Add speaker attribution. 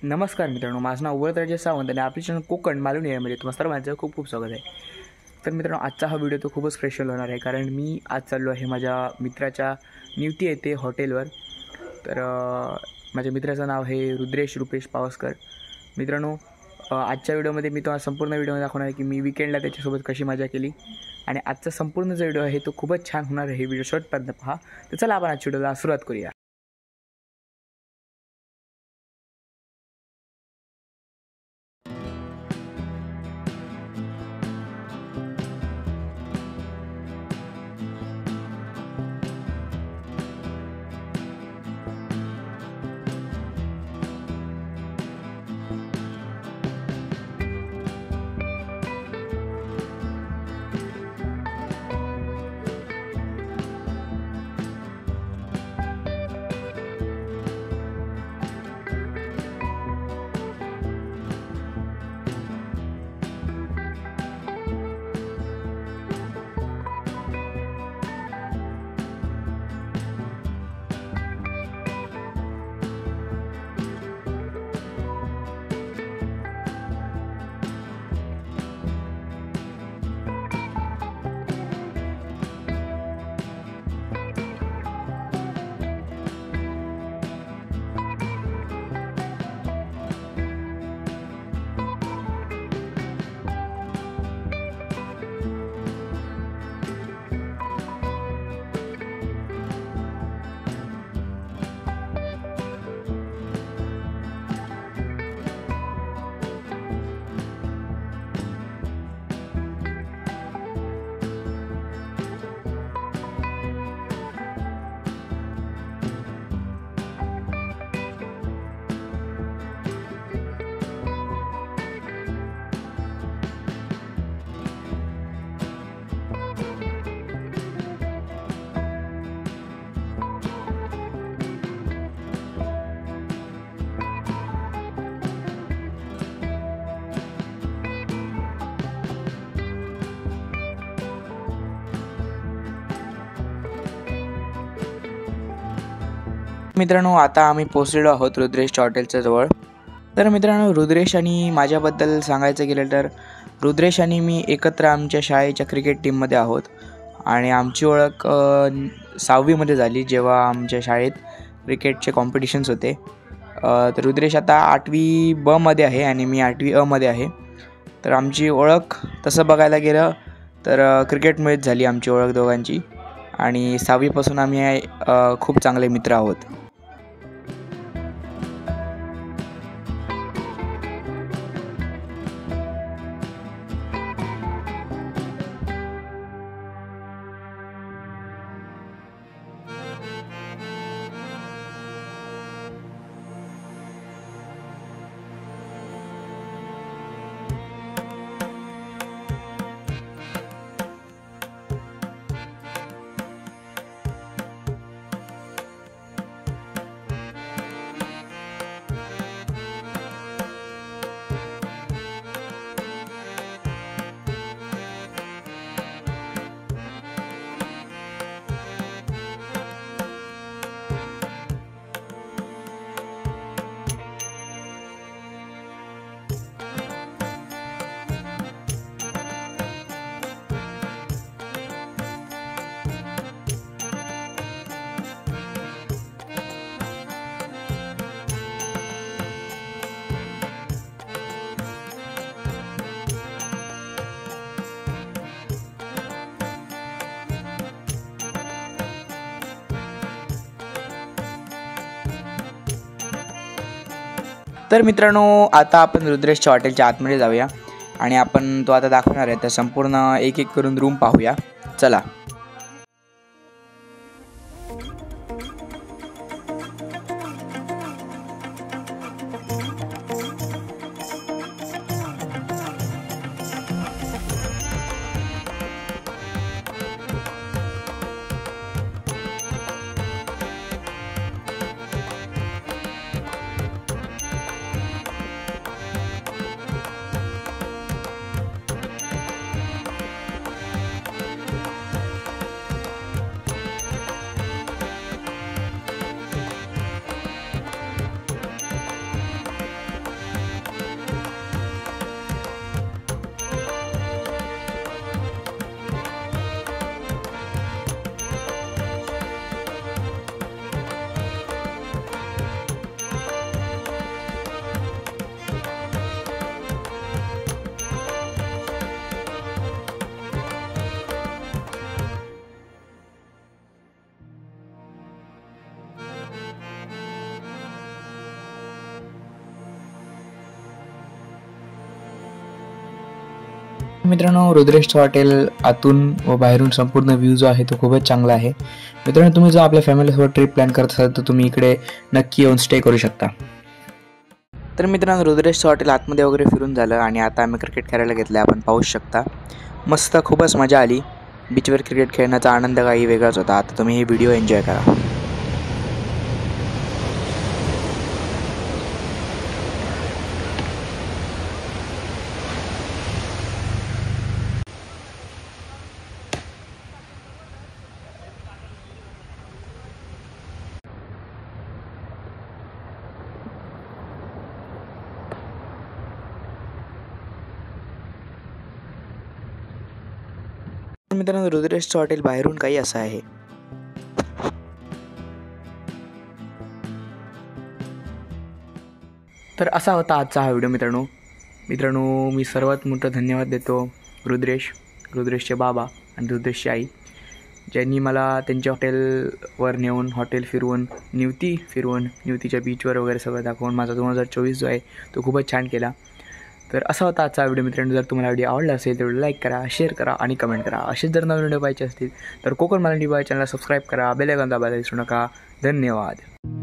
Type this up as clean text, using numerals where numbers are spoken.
Speaker 1: नमस्कार मित्रांनो, माझं नाव वरदराजे सावंत आणि आपली चॅनल कोकण मालवणी यामध्ये तुम्हा सर्वांचं खूप खूप स्वागत आहे. तर मित्रांनो, आजचा हा व्हिडिओ तो खूपच स्पेशल होणार आहे, कारण मी आज चाललो आहे माझ्या मित्राच्या नियुक्ती येते हॉटेलवर. तर माझ्या मित्राचं नाव आहे रुद्रेश रुपेश पावसकर. मित्रांनो, आजच्या व्हिडिओमध्ये मी तुम्हाला संपूर्ण व्हिडिओ दाखवणार आहे की मी विकेंडला त्याच्यासोबत कशी मजा केली. आणि आजचा संपूर्ण जो व्हिडिओ आहे तो खूपच छान होणार आहे. व्हिडिओ शॉर्टपर्यंत पहा. तर चला आपण आजच्या व्हिडिओला सुरुवात करूया. मित्रांनो, आता आम्ही पोहोचलेलो आहोत रुद्रेशच्या हॉटेलच्या जवळ. तर मित्रांनो, रुद्रेश आणि माझ्याबद्दल सांगायचं गेलं तर रुद्रेश आणि मी एकत्र आमच्या शाळेच्या क्रिकेट टीममध्ये आहोत. आणि आमची ओळख 6वीमध्ये झाली, जेव्हा आमच्या शाळेत क्रिकेटचे कॉम्पिटिशन्स होते. तर रुद्रेश आता 8वी ब मध्ये आहे आणि मी 8वी अ मध्ये आहे. तर आमची ओळख तसं बघायला गेलं तर क्रिकेटमुळेच झाली आमची ओळख दोघांची. आणि 6वीपासून आम्ही खूप चांगले मित्र आहोत. तर मित्रांनो, आता आपण रुद्रेशच्या हॉटेलच्या आतमध्ये जाऊया आणि आपण तो आता दाखवणार आहे. तर संपूर्ण एक एक करून रूम पाहूया. चला. मित्रांनो, रुद्रेश हॉटेल आतून व बाहेरून संपूर्ण व्ह्यू जो आहे तो खूपच चांगला आहे. मित्रांनो, तुम्ही जर आपल्या फॅमिलीसोबत ट्रिप प्लॅन करत असाल तर तुम्ही इकडे नक्की येऊन स्टे करू शकता. तर मित्रांनो, रुद्रेश हॉटेल आतमध्ये वगैरे फिरून झालं आणि आता आम्ही क्रिकेट खेळायला घेतलं. आपण पाहू शकता, मस्त खूपच मजा आली. बीचवर क्रिकेट खेळण्याचा आनंद काही वेगळाच होता. आता तुम्ही ही व्हिडिओ एन्जॉय करा. मित्रांनो, रुद्रेशचं हॉटेल बाहेरून काही असं आहे. तर असा होता आजचा हा व्हिडिओ. मित्रांनो, मी सर्वात मोठं धन्यवाद देतो रुद्रेशचे बाबा आणि रुद्रेशची आई, ज्यांनी मला त्यांच्या हॉटेलवर नेऊन हॉटेल फिरवून निवतीच्या बीचवर वगैरे सगळं दाखवून माझा 2024 जो आहे तो खूपच छान केला. तर असा होता आजचा व्हिडिओ. मित्रांनो, जर तुम्हाला व्हिडिओ आवडला असेल तर लाईक करा, शेअर करा आणि कमेंट करा. असेच जर नवीन व्हिडिओ पाहायचे असतील तर कोकण मराठी बॉय चॅनलला सबस्क्राईब करा, बेल आयकॉन दाबायला विसरू नका. धन्यवाद.